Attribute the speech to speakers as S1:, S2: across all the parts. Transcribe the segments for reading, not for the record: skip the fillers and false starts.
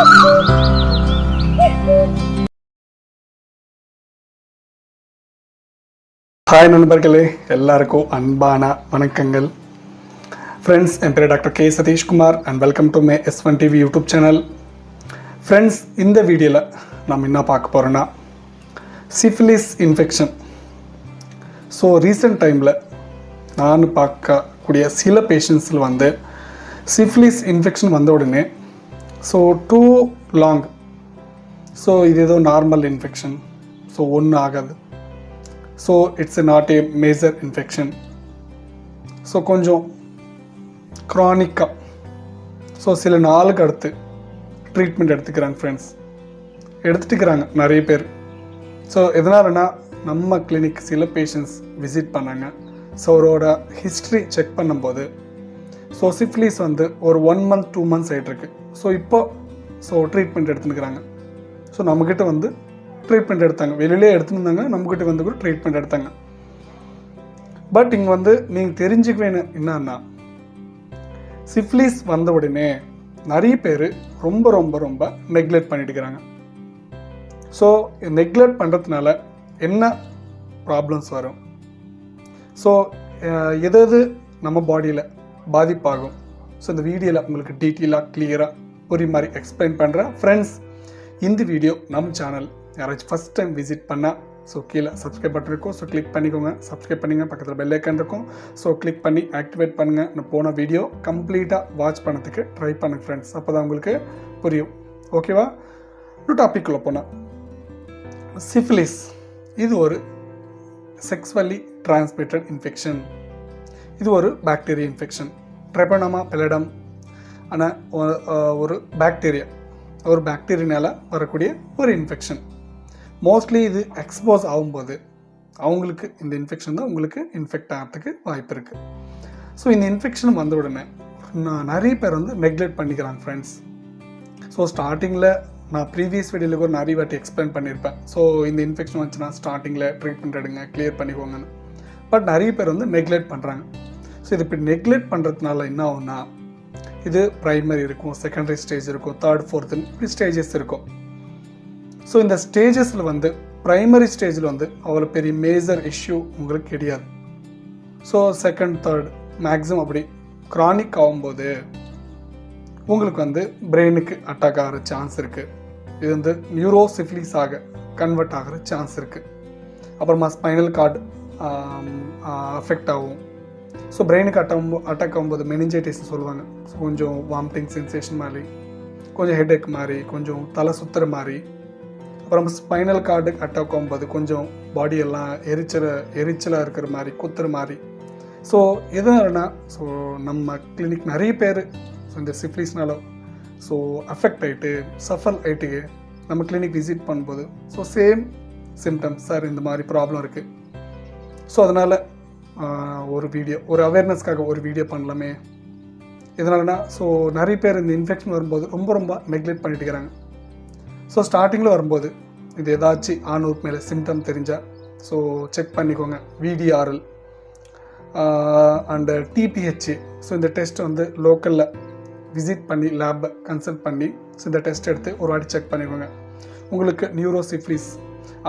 S1: Hi நண்பர்களே, எல்லாருக்கும் அன்பான வணக்கங்கள். ஃப்ரெண்ட்ஸ், என் பேர் doctor K Sathishkumar and welcome to my S1 TV YouTube channel. Friends, இந்த வீடியோவில் நம்ம என்ன பார்க்க போகிறோன்னா சிஃபிலிஸ் இன்ஃபெக்ஷன். ஸோ ரீசெண்ட் டைமில் நான் பார்க்கக்கூடிய சில பேஷண்ட்ஸில் வந்து சிஃபிலிஸ் இன்ஃபெக்ஷன் வந்த உடனே டூ லாங், இது ஏதோ நார்மல் இன்ஃபெக்ஷன், ஒன்றும் ஆகாது, it's not a major infection, கொஞ்சம் க்ரானிக்காக சில நாளுக்கு அடுத்து ட்ரீட்மெண்ட் எடுத்துக்கிறாங்க. ஃப்ரெண்ட்ஸ், எடுத்துக்கிறாங்க நிறைய பேர். எதனாலனா நம்ம கிளினிக் சில பேஷண்ட்ஸ் விசிட் பண்ணாங்க. அவரோட ஹிஸ்ட்ரி செக் பண்ணும்போது சிஃபிலிஸ் வந்து ஒரு 1 month 2 months ஆகிட்டுருக்கு. இப்போ ட்ரீட்மெண்ட் எடுத்துக்கிறாங்க. நம்மக்கிட்ட வந்து ட்ரீட்மெண்ட் எடுத்தாங்க, வெளியிலே எடுத்துருந்தாங்க, நம்மக்கிட்ட வந்து கூட ட்ரீட்மெண்ட் எடுத்தாங்க. பட் இங்கே வந்து நீங்கள் தெரிஞ்சுக்க வேணும் என்னன்னா, சிஃபிலிஸ் வந்த உடனே நிறைய பேர் ரொம்ப ரொம்ப ரொம்ப நெக்லெக்ட் பண்ணிட்டுக்கிறாங்க. நெக்லெக்ட் பண்ணுறதுனால என்ன ப்ராப்ளம்ஸ் வரும், எது நம்ம பாடியில் பாதிப்பாகும், இந்த வீடியோவில் உங்களுக்கு டீட்டெயிலாக கிளியராக ஒரு மாதிரி எக்ஸ்பிளைன் பண்ணுறேன். ஃப்ரெண்ட்ஸ், இந்த வீடியோ நம்ம சேனல் யாராச்சும் ஃபஸ்ட் டைம் விசிட் பண்ணால் கீழே சப்ஸ்கிரைப் பட்டன் இருக்கும், கிளிக் பண்ணிக்கோங்க. சப்ஸ்கிரைப் பண்ணிங்க, பக்கத்தில் பெல் ஐக்கான் இருக்கும், கிளிக் பண்ணி ஆக்டிவேட் பண்ணுங்கள். நான் போன வீடியோ கம்ப்ளீட்டாக வாட்ச் பண்ணதுக்கு ட்ரை பண்ணுங்க ஃப்ரெண்ட்ஸ், அப்போ தான் உங்களுக்கு புரியும். ஓகேவா? ஒரு டாபிக்குள்ளே போனால், சிஃபிலிஸ் இது ஒரு செக்ஸுவலி டிரான்ஸ்மிட்டட் இன்ஃபெக்ஷன். இது ஒரு பாக்டீரியா இன்ஃபெக்ஷன், ட்ரைபனோமா பெலிடம். ஆனால் ஒரு பாக்டீரியானால் வரக்கூடிய ஒரு இன்ஃபெக்ஷன். மோஸ்ட்லி இது எக்ஸ்போஸ் ஆகும்போது அவங்களுக்கு இந்த இன்ஃபெக்ஷன் தான் உங்களுக்கு இன்ஃபெக்ட் ஆகிறதுக்கு வாய்ப்பு இருக்குது. இந்த இன்ஃபெக்ஷன் வந்த உடனே நிறைய பேர் வந்து நெக்லெக்ட் பண்ணிக்கிறாங்க ஃப்ரெண்ட்ஸ். ஸ்டார்டிங்கில் நான் ப்ரீவியஸ் வீடியோவில் கூட நிறைய வாட்டி எக்ஸ்பிளைன் பண்ணியிருப்பேன். இந்த இன்ஃபெக்ஷன் வந்துச்சுன்னா ஸ்டார்டிங்கில் ட்ரீட்மெண்ட் எடுங்க, கிளியர் பண்ணிக்கோங்கன்னு. பட் நிறைய பேர் வந்து நெக்லெக்ட் பண்ணுறாங்க. இது இப்படி நெக்லெக்ட் பண்ணுறதுனால என்ன ஆகும்னா, இது ப்ரைமரி இருக்கும், செகண்டரி ஸ்டேஜ் இருக்கும், 3rd 4th இப்படி ஸ்டேஜஸ் இருக்கும். இந்த ஸ்டேஜஸில் வந்து ப்ரைமரி ஸ்டேஜில் வந்து அவ்வளோ பெரிய மேஜர் இஷ்யூ உங்களுக்கு கிடையாது. 2nd 3rd மேக்ஸிமம் அப்படி க்ரானிக் ஆகும்போது உங்களுக்கு வந்து பிரெயினுக்கு அட்டாக் ஆகிற சான்ஸ் இருக்குது. இது வந்து நியூரோசிஃபிலிஸ் ஆக கன்வெர்ட் ஆகிற சான்ஸ் இருக்குது. அப்புறமா ஸ்பைனல் கார்டு அஃபெக்ட் ஆகும். பிரெயினுக்கு அட்டாக் ஆகும்போது மெனிஞ்சைட்டிஸ் சொல்லுவாங்க. கொஞ்சம் வாமிட்டிங் சென்சேஷன் மாதிரி, கொஞ்சம் ஹெட்ஏக் மாதிரி, கொஞ்சம் தலை சுற்றுற மாதிரி. அப்புறம் ஸ்பைனல் கார்டு அட்டாக் ஆகும்போது கொஞ்சம் பாடியெல்லாம் எரிச்சலாக இருக்கிற மாதிரி, குத்துற மாதிரி. எதனாலனா நம்ம கிளினிக் நிறைய பேர் இந்த சிஃபிலிஸ்னால அஃபெக்ட் ஆகிட்டு சஃபர் ஆகிட்டு நம்ம கிளினிக் விசிட் பண்ணும்போது சேம் சிம்டம்ஸ், சார் இந்த மாதிரி ப்ராப்ளம் இருக்குது. அதனால் ஒரு வீடியோ, ஒரு அவேர்னஸ்க்காக ஒரு வீடியோ பண்ணலாமே. இதனாலனா நிறைய பேர் இந்த இன்ஃபெக்ஷன் வரும்போது ரொம்ப ரொம்ப நெக்லெக்ட் பண்ணிட்டுக்கிறாங்க. ஸ்டார்டிங்கில் வரும்போது இது ஏதாச்சும் ஆணூருக்கு மேலே சிம்டம் தெரிஞ்சால் செக் பண்ணிக்கோங்க. VDRL and TPHA. இந்த டெஸ்ட் வந்து லோக்கலில் விசிட் பண்ணி லேப்பை கன்சல்ட் பண்ணி இந்த டெஸ்ட் எடுத்து ஒரு வாட்டி செக் பண்ணிக்கோங்க. உங்களுக்கு நியூரோசிஃபிலிஸ்,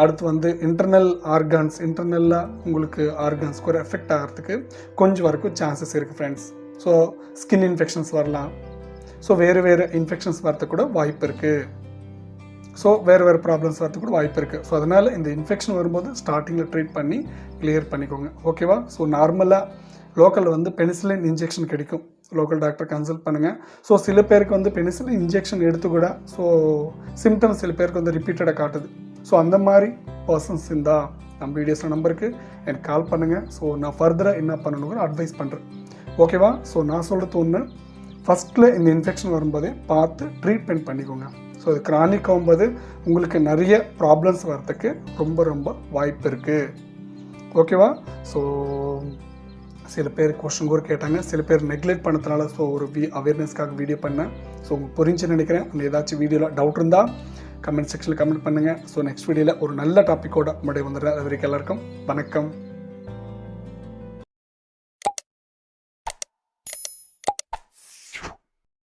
S1: அடுத்து வந்து இன்டர்னலாக உங்களுக்கு ஆர்கான்ஸ்க்கு ஒரு எஃபெக்ட் ஆகிறதுக்கு கொஞ்சம் வரைக்கும் சான்சஸ் இருக்குது ஃப்ரெண்ட்ஸ். ஸ்கின் இன்ஃபெக்ஷன்ஸ் வரலாம். வேறு இன்ஃபெக்ஷன்ஸ் வரதுக்கு கூட வாய்ப்பு இருக்குது. வேறு ப்ராப்ளம்ஸ் வரதுக்கு கூட வாய்ப்பு இருக்குது. அதனால் இந்த இன்ஃபெக்ஷன் வரும்போது ஸ்டார்டிங்கில் ட்ரீட் பண்ணி கிளியர் பண்ணிக்கோங்க. ஓகேவா? நார்மலாக லோக்கலில் வந்து பெனிசிலின் இன்ஜெக்ஷன் கிடைக்கும், லோக்கல் டாக்டர் கன்சல்ட் பண்ணுங்கள். சில பேருக்கு வந்து பெனிசிலின் இன்ஜெக்ஷன் எடுத்து கூட சிம்டம்ஸ் சில பேருக்கு வந்து ரிப்பீட்டடாக காட்டுது. அந்த மாதிரி பர்சன்ஸ் இருந்தால் நம்ம வீடியோஸில் நம்பருக்கு எனக்கு கால் பண்ணுங்கள். நான் ஃபர்தராக என்ன பண்ணணுங்கிற அட்வைஸ் பண்ணுறேன். ஓகேவா? நான் சொல்கிறது ஒன்று, ஃபஸ்ட்டில் இந்த இன்ஃபெக்ஷன் வரும்போதே பார்த்து ட்ரீட்மெண்ட் பண்ணிக்கோங்க. இது க்ரானிக் ஆகும்போது உங்களுக்கு நிறைய ப்ராப்ளம்ஸ் வரதுக்கு ரொம்ப ரொம்ப வாய்ப்பு இருக்குது. ஓகேவா? சில பேர் கொஸ்டின் கூட கேட்டாங்க, சில பேர் நெக்லெக்ட் பண்ணதுனால ஒரு அவேர்னஸ்க்காக வீடியோ பண்ணேன். உங்களுக்கு புரிஞ்சுன்னு நினைக்கிறேன். ஏதாச்சும் வீடியோவில் டவுட் இருந்தால் கமெண்ட் செக்ஷனில் கமெண்ட் பண்ணுங்கள். நெக்ஸ்ட் வீடியோவில் ஒரு நல்ல டாப்பிக்கோட முன்னாடி வந்துடுறேன். அது வரைக்கும் எல்லாருக்கும் வணக்கம்.